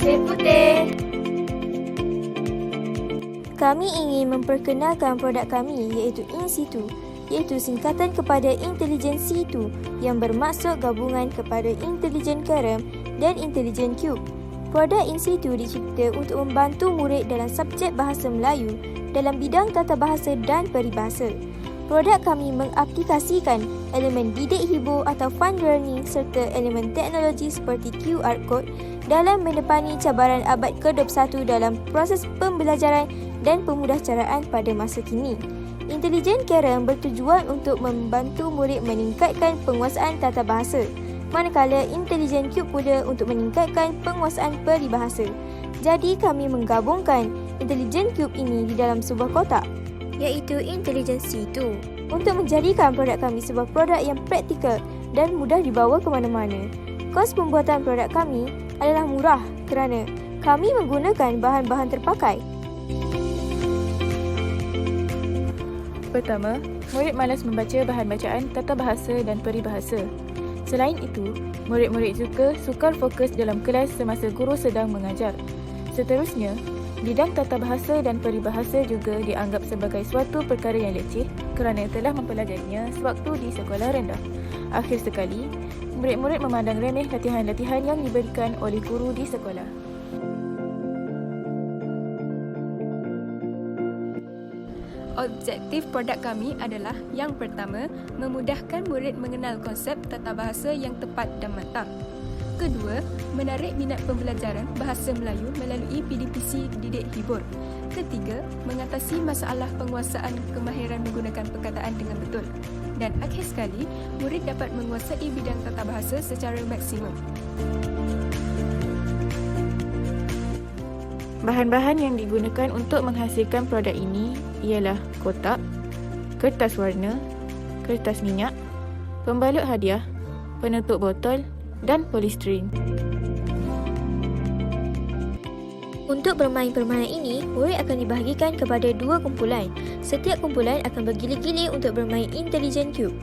Pasir Putih. Kami ingin memperkenalkan produk kami iaitu In-Situ, iaitu singkatan kepada Intelligent C2 yang bermaksud gabungan kepada Intelligent Carrom dan Intelligent Cube. Produk In-Situ dicipta untuk membantu murid dalam subjek Bahasa Melayu dalam bidang tata bahasa dan peribahasa. Produk kami mengaplikasikan elemen didik hibur atau fun learning serta elemen teknologi seperti QR Code dalam menepani cabaran abad ke-21 dalam proses pembelajaran dan pemudahcaraan pada masa kini. Intelligent Carrom bertujuan untuk membantu murid meningkatkan penguasaan tata bahasa, manakala Intelligent Cube pula untuk meningkatkan penguasaan peribahasa. Jadi kami menggabungkan Intelligent Cube ini di dalam sebuah kotak, iaitu Intelligent C2, untuk menjadikan produk kami sebuah produk yang praktikal dan mudah dibawa ke mana-mana. Kos pembuatan produk kami adalah murah kerana kami menggunakan bahan-bahan terpakai. Pertama, murid malas membaca bahan bacaan tata bahasa dan peribahasa. Selain itu, murid-murid juga sukar fokus dalam kelas semasa guru sedang mengajar. Seterusnya, bidang tata bahasa dan peribahasa juga dianggap sebagai suatu perkara yang leceh kerana telah mempelajarinya sewaktu di sekolah rendah. Akhir sekali, murid-murid memandang remeh latihan-latihan yang diberikan oleh guru di sekolah. Objektif produk kami adalah yang pertama, memudahkan murid mengenal konsep tata bahasa yang tepat dan matang. Kedua, menarik minat pembelajaran Bahasa Melayu melalui PDPC didik hibur. Ketiga, mengatasi masalah penguasaan kemahiran menggunakan perkataan dengan betul. Dan akhir sekali, murid dapat menguasai bidang tata bahasa secara maksimum. Bahan-bahan yang digunakan untuk menghasilkan produk ini ialah kotak, kertas warna, kertas minyak, pembalut hadiah, penutup botol dan polistiren. Untuk bermain permainan ini, murid akan dibahagikan kepada 2 kumpulan. Setiap kumpulan akan bergilir-gilir untuk bermain Intelligent Cube.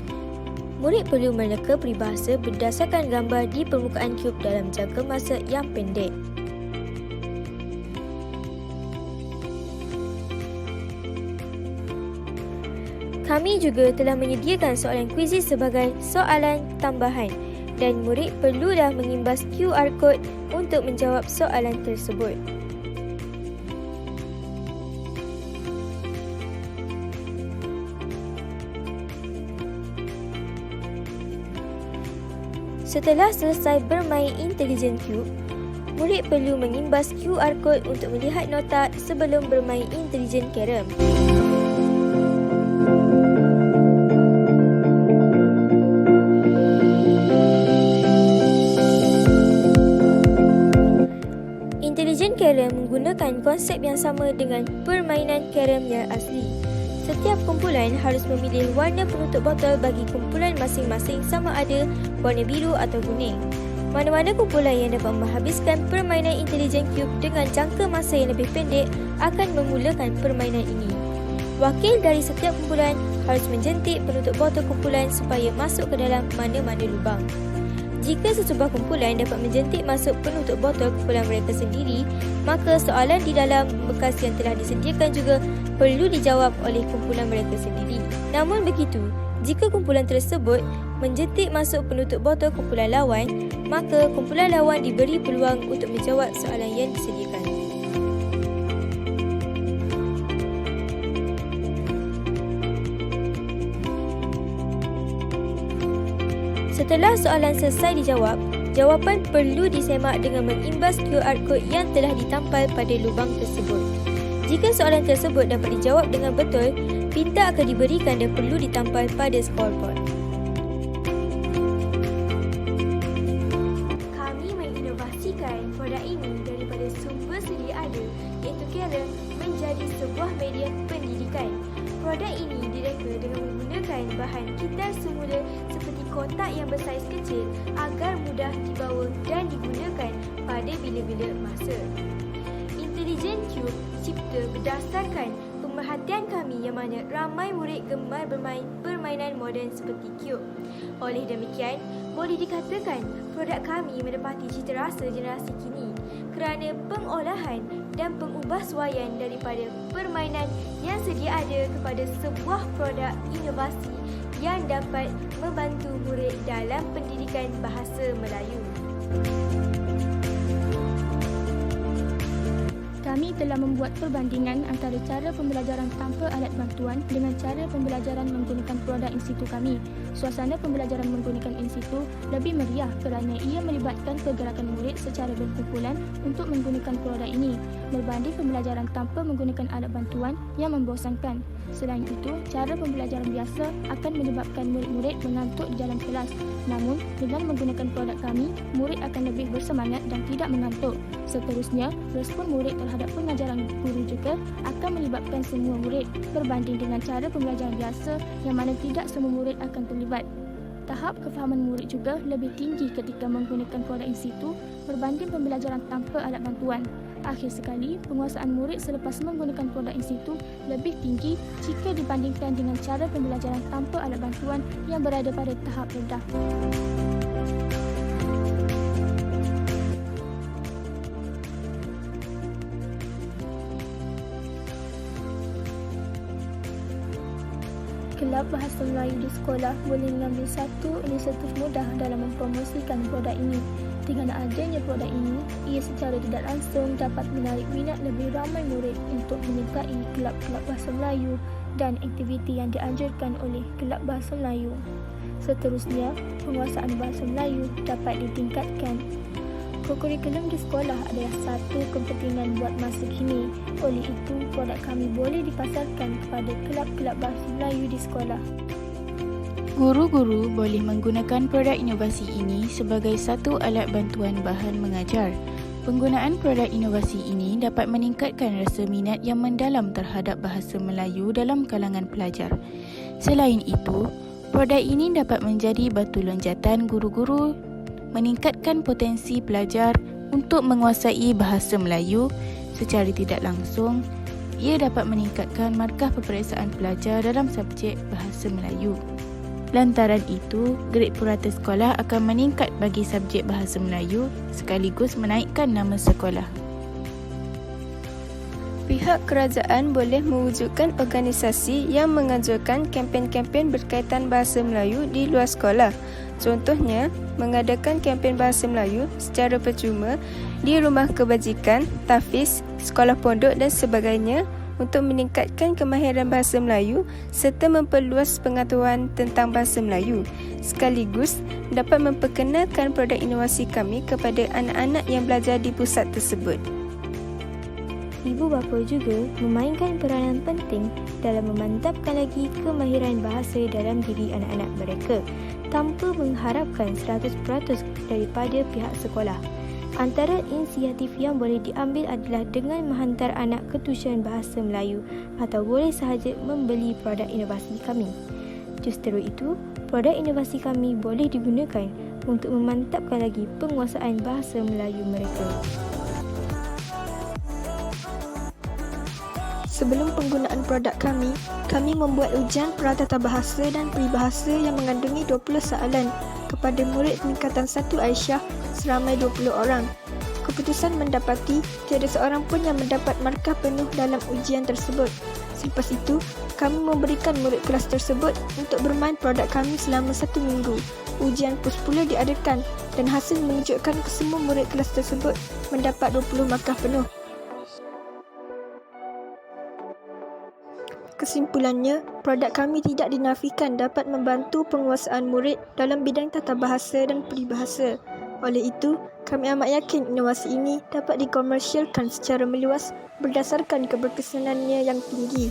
Murid perlu menerka peribahasa berdasarkan gambar di permukaan cube dalam jangka masa yang pendek. Kami juga telah menyediakan soalan kuisis sebagai soalan tambahan dan murid perlulah mengimbas QR Code untuk menjawab soalan tersebut. Setelah selesai bermain Intelligent Cube, murid perlu mengimbas QR Code untuk melihat nota sebelum bermain Intelligent Carrom. Intelligent Carrom menggunakan konsep yang sama dengan permainan Carrom yang asli. Setiap kumpulan harus memilih warna penutup botol bagi kumpulan masing-masing sama ada warna biru atau kuning. Mana-mana kumpulan yang dapat menghabiskan permainan Intelligent Cube dengan jangka masa yang lebih pendek akan memulakan permainan ini. Wakil dari setiap kumpulan harus menjentik penutup botol kumpulan supaya masuk ke dalam mana-mana lubang. Jika sesebuah kumpulan dapat menjentik masuk penutup botol kumpulan mereka sendiri, maka soalan di dalam bekas yang telah disediakan juga perlu dijawab oleh kumpulan mereka sendiri. Namun begitu, jika kumpulan tersebut menjentik masuk penutup botol kumpulan lawan, maka kumpulan lawan diberi peluang untuk menjawab soalan yang disediakan. Setelah soalan selesai dijawab, jawapan perlu disemak dengan mengimbas QR Code yang telah ditampal pada lubang tersebut. Jika soalan tersebut dapat dijawab dengan betul, bintang akan diberikan dan perlu ditampal pada scoreboard. Kami menginovasikan produk ini daripada sumber sedia ada, iaitu Carrom, menjadi sebuah media pendidikan. Produk ini direka dengan menggunakan bahan kitar semula seperti kotak yang bersaiz kecil agar mudah dibawa dan digunakan pada bila-bila masa. Intelligent Cube dicipta berdasarkan pemerhatian kami yang mana ramai murid gemar bermain permainan moden seperti cube. Oleh demikian, boleh dikatakan produk kami menepati citarasa generasi kini kerana pengolahan dan pengubahsuaian daripada permainan yang sedia ada kepada sebuah produk inovasi yang dapat membantu murid dalam pendidikan bahasa Melayu. Kami telah membuat perbandingan antara cara pembelajaran tanpa alat bantuan dengan cara pembelajaran menggunakan produk institut kami. Suasana pembelajaran menggunakan institut lebih meriah kerana ia melibatkan pergerakan murid secara berkumpulan untuk menggunakan produk ini berbanding pembelajaran tanpa menggunakan alat bantuan yang membosankan. Selain itu, cara pembelajaran biasa akan menyebabkan murid-murid mengantuk di dalam kelas. Namun, dengan menggunakan produk kami, murid akan lebih bersemangat dan tidak mengantuk. Seterusnya, respon murid terhadap pengajaran guru juga akan melibatkan semua murid berbanding dengan cara pembelajaran biasa yang mana tidak semua murid akan terlibat. Tahap kefahaman murid juga lebih tinggi ketika menggunakan produk institut berbanding pembelajaran tanpa alat bantuan. Akhir sekali, penguasaan murid selepas menggunakan produk institut lebih tinggi jika dibandingkan dengan cara pembelajaran tanpa alat bantuan yang berada pada tahap rendah. Kelab Bahasa Melayu di sekolah boleh mengambil satu inisiatif mudah dalam mempromosikan produk ini. Dengan adanya produk ini, ia secara tidak langsung dapat menarik minat lebih ramai murid untuk menyertai kelab-kelab Bahasa Melayu dan aktiviti yang dianjurkan oleh Kelab Bahasa Melayu. Seterusnya, penguasaan Bahasa Melayu dapat ditingkatkan. Kurikulum di sekolah adalah satu kepentingan buat masa kini. Oleh itu, produk kami boleh dipasarkan kepada kelab-kelab Bahasa Melayu di sekolah. Guru-guru boleh menggunakan produk inovasi ini sebagai satu alat bantuan bahan mengajar. Penggunaan produk inovasi ini dapat meningkatkan rasa minat yang mendalam terhadap bahasa Melayu dalam kalangan pelajar. Selain itu, produk ini dapat menjadi batu loncatan guru-guru meningkatkan potensi pelajar untuk menguasai bahasa Melayu secara tidak langsung. Ia dapat meningkatkan markah peperiksaan pelajar dalam subjek bahasa Melayu. Lantaran itu, grade purata sekolah akan meningkat bagi subjek bahasa Melayu sekaligus menaikkan nama sekolah. Pihak kerajaan boleh mewujudkan organisasi yang menganjurkan kempen-kempen berkaitan bahasa Melayu di luar sekolah. Contohnya, mengadakan kempen bahasa Melayu secara percuma di rumah kebajikan, tahfiz, sekolah pondok dan sebagainya untuk meningkatkan kemahiran bahasa Melayu serta memperluas pengetahuan tentang bahasa Melayu. Sekaligus dapat memperkenalkan produk inovasi kami kepada anak-anak yang belajar di pusat tersebut. Ibu bapa juga memainkan peranan penting dalam memantapkan lagi kemahiran bahasa dalam diri anak-anak mereka tanpa mengharapkan 100% daripada pihak sekolah. Antara inisiatif yang boleh diambil adalah dengan menghantar anak ke tuisyen bahasa Melayu atau boleh sahaja membeli produk inovasi kami. Justru itu, produk inovasi kami boleh digunakan untuk memantapkan lagi penguasaan bahasa Melayu mereka. Sebelum penggunaan produk kami membuat ujian peratata bahasa dan peribahasa yang mengandungi 20 soalan kepada murid tingkatan 1 Aisyah seramai 20 orang. Keputusan mendapati tiada seorang pun yang mendapat markah penuh dalam ujian tersebut. Selepas itu, kami memberikan murid kelas tersebut untuk bermain produk kami selama 1 minggu. Ujian pus pula diadakan dan hasil menunjukkan kesemua murid kelas tersebut mendapat 20 markah penuh. Kesimpulannya, produk kami tidak dinafikan dapat membantu penguasaan murid dalam bidang tata bahasa dan peribahasa. Oleh itu, kami amat yakin inovasi ini dapat dikomersialkan secara meluas berdasarkan keberkesanannya yang tinggi.